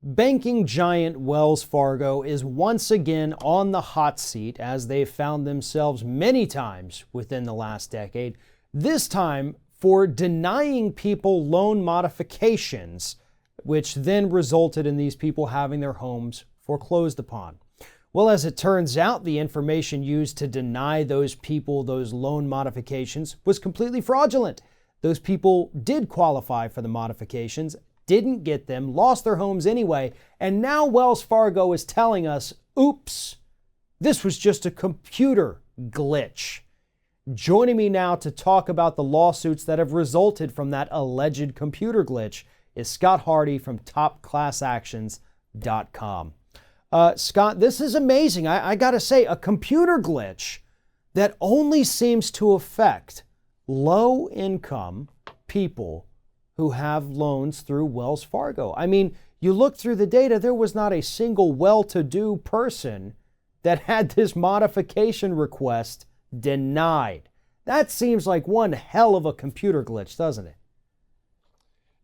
Banking giant Wells Fargo is once again on the hot seat, as they've found themselves many times within the last decade, this time for denying people loan modifications, which then resulted in these people having their homes foreclosed upon. Well, as it turns out, the information used to deny those people those loan modifications was completely fraudulent. Those people did qualify for the modifications, didn't get them, lost their homes anyway, and now Wells Fargo is telling us, oops, this was just a computer glitch. Joining me now to talk about the lawsuits that have resulted from that alleged computer glitch is Scott Hardy from topclassactions.com. Scott, this is amazing. I gotta say, a computer glitch that only seems to affect low-income people who have loans through Wells Fargo. I mean, you look through the data, there was not a single well-to-do person that had this modification request denied. That seems like one hell of a computer glitch, doesn't it?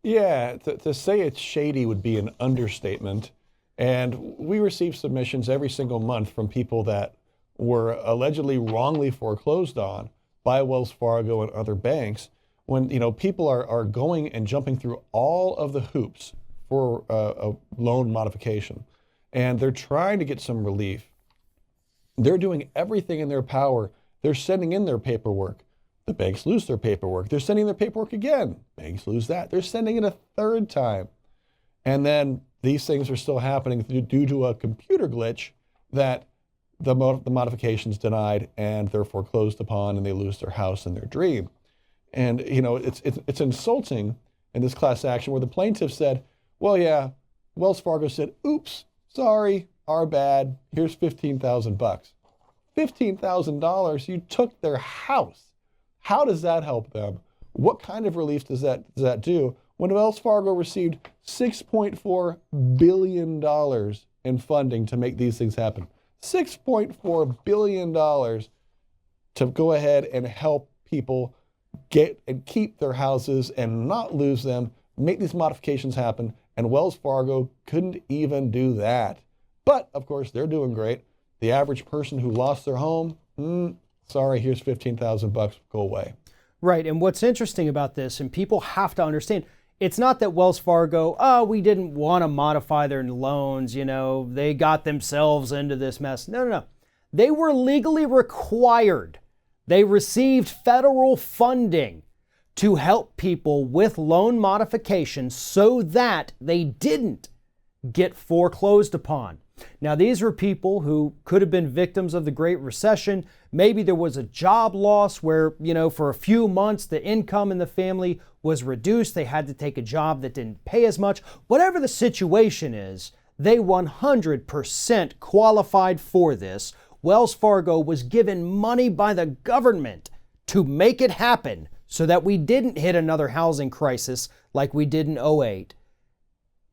Yeah, to say it's shady would be an understatement. And we receive submissions every single month from people that were allegedly wrongly foreclosed on by Wells Fargo and other banks. When people are going and jumping through all of the hoops for a loan modification, and they're trying to get some relief. They're doing everything in their power. They're sending in their paperwork. The banks lose their paperwork. They're sending their paperwork again. Banks lose that. They're sending it a third time. And then these things are still happening due to a computer glitch that the modification's denied and they're foreclosed upon and they lose their house and their dream. And it's insulting in this class action where the plaintiff said, well, yeah, Wells Fargo said, oops, sorry, our bad, here's $15,000. $15,000, you took their house. How does that help them? What kind of relief does that do when Wells Fargo received $6.4 billion in funding to make these things happen? $6.4 billion to go ahead and help people get and keep their houses and not lose them, make these modifications happen, and Wells Fargo couldn't even do that. But, of course, they're doing great. The average person who lost their home, sorry, here's $15,000, go away. Right, and what's interesting about this, and people have to understand, it's not that Wells Fargo, we didn't want to modify their loans, they got themselves into this mess. No. They were legally required. They received federal funding to help people with loan modifications so that they didn't get foreclosed upon. Now, these were people who could have been victims of the Great Recession. Maybe there was a job loss where, for a few months, the income in the family was reduced. They had to take a job that didn't pay as much. Whatever the situation is, they 100% qualified for this. Wells Fargo was given money by the government to make it happen so that we didn't hit another housing crisis like we did in '08.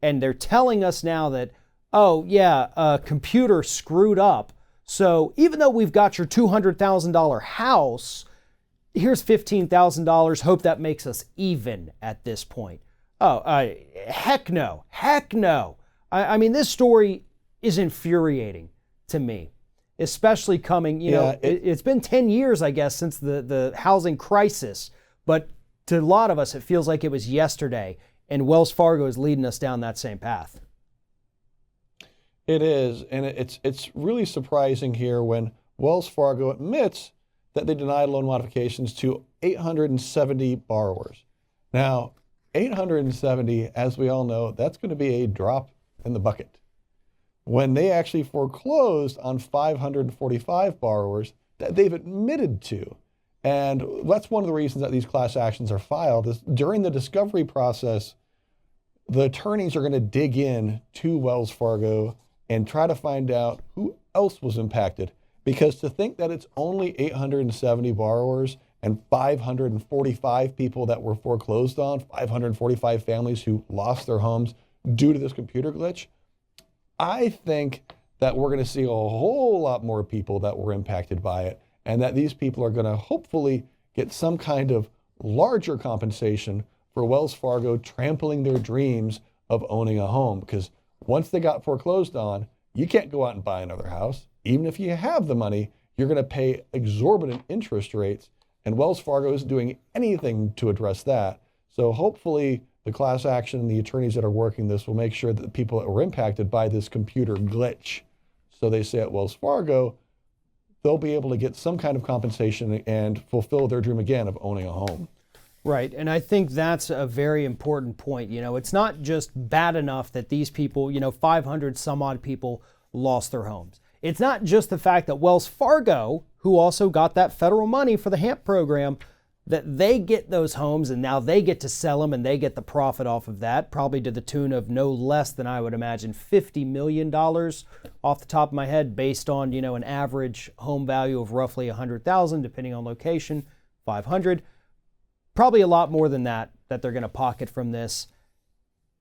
And they're telling us now that, a computer screwed up. So even though we've got your $200,000 house, here's $15,000. Hope that makes us even at this point. Heck no. I mean, this story is infuriating to me, especially coming, it's been 10 years, I guess, since the housing crisis. But to a lot of us, it feels like it was yesterday. And Wells Fargo is leading us down that same path. It is, and it's really surprising here when Wells Fargo admits that they denied loan modifications to 870 borrowers. Now, 870, as we all know, that's going to be a drop in the bucket. When they actually foreclosed on 545 borrowers that they've admitted to. And that's one of the reasons that these class actions are filed is during the discovery process, the attorneys are going to dig in to Wells Fargo and try to find out who else was impacted. Because to think that it's only 870 borrowers and 545 people that were foreclosed on, 545 families who lost their homes due to this computer glitch, I think that we're going to see a whole lot more people that were impacted by it, and that these people are going to hopefully get some kind of larger compensation for Wells Fargo trampling their dreams of owning a home. Because Once they got foreclosed on, you can't go out and buy another house. Even if you have the money, you're going to pay exorbitant interest rates, and Wells Fargo isn't doing anything to address that. So hopefully the class action and the attorneys that are working this will make sure that the people that were impacted by this computer glitch, so they say at Wells Fargo, they'll be able to get some kind of compensation and fulfill their dream again of owning a home. Right, and I think that's a very important point. It's not just bad enough that these people, 500 some odd people lost their homes. It's not just the fact that Wells Fargo, who also got that federal money for the HAMP program, that they get those homes and now they get to sell them and they get the profit off of that, probably to the tune of no less than, I would imagine, $50 million off the top of my head, based on, an average home value of roughly $100,000, depending on location, 500. Probably a lot more than that they're going to pocket from this.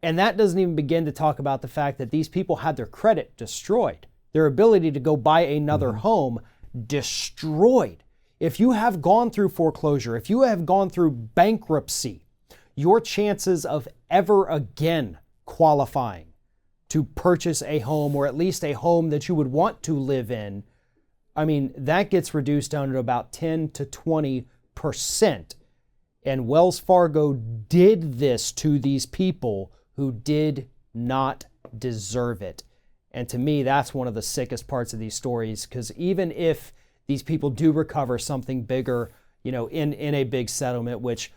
And that doesn't even begin to talk about the fact that these people had their credit destroyed, their ability to go buy another home destroyed. If you have gone through foreclosure, if you have gone through bankruptcy, your chances of ever again qualifying to purchase a home, or at least a home that you would want to live in, that gets reduced down to about 10 to 20%. And Wells Fargo did this to these people who did not deserve it. And to me, that's one of the sickest parts of these stories, because even if these people do recover something bigger, in a big settlement, which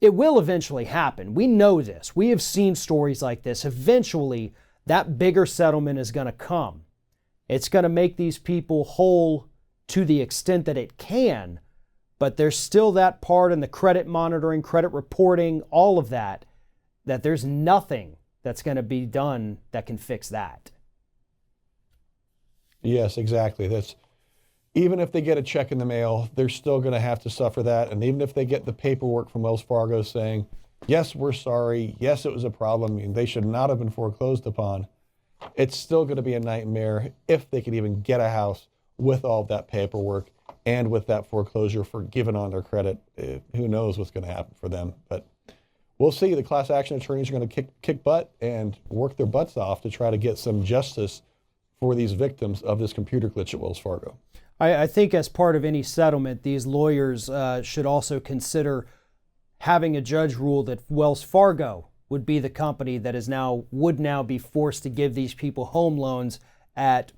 it will eventually happen. We know this. We have seen stories like this. Eventually, that bigger settlement is going to come. It's going to make these people whole to the extent that it can. But there's still that part in the credit monitoring, credit reporting, all of that there's nothing that's going to be done that can fix that. Yes, exactly. Even if they get a check in the mail, they're still going to have to suffer that. And even if they get the paperwork from Wells Fargo saying, yes, we're sorry, yes, it was a problem, they should not have been foreclosed upon, it's still going to be a nightmare if they could even get a house with all that paperwork and with that foreclosure forgiven on their credit. Who knows what's going to happen for them. But we'll see. The class action attorneys are going to kick butt and work their butts off to try to get some justice for these victims of this computer glitch at Wells Fargo. I think as part of any settlement, these lawyers should also consider having a judge rule that Wells Fargo would be the company that would now be forced to give these people home loans at,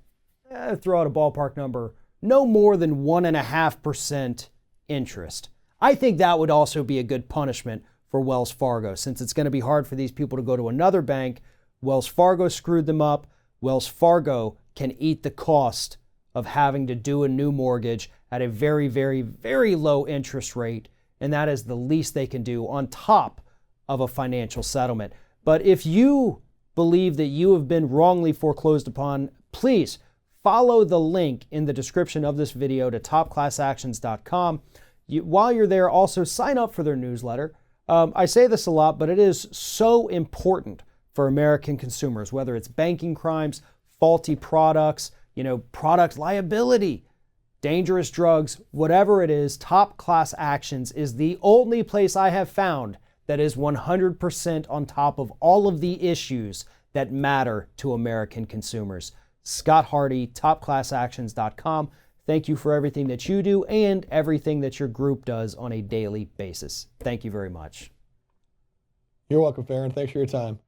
throw out a ballpark number, no more than 1.5% interest. I think that would also be a good punishment for Wells Fargo, since it's going to be hard for these people to go to another bank. Wells Fargo screwed them up. Wells Fargo can eat the cost of having to do a new mortgage at a very, very, very low interest rate, and that is the least they can do on top of a financial settlement. But if you believe that you have been wrongly foreclosed upon, please follow the link in the description of this video to topclassactions.com. While you're there, also sign up for their newsletter. I say this a lot, but it is so important for American consumers, whether it's banking crimes, faulty products, product liability, dangerous drugs, whatever it is. Top Class Actions is the only place I have found that is 100% on top of all of the issues that matter to American consumers. Scott Hardy, topclassactions.com. Thank you for everything that you do and everything that your group does on a daily basis. Thank you very much. You're welcome, Farron. Thanks for your time.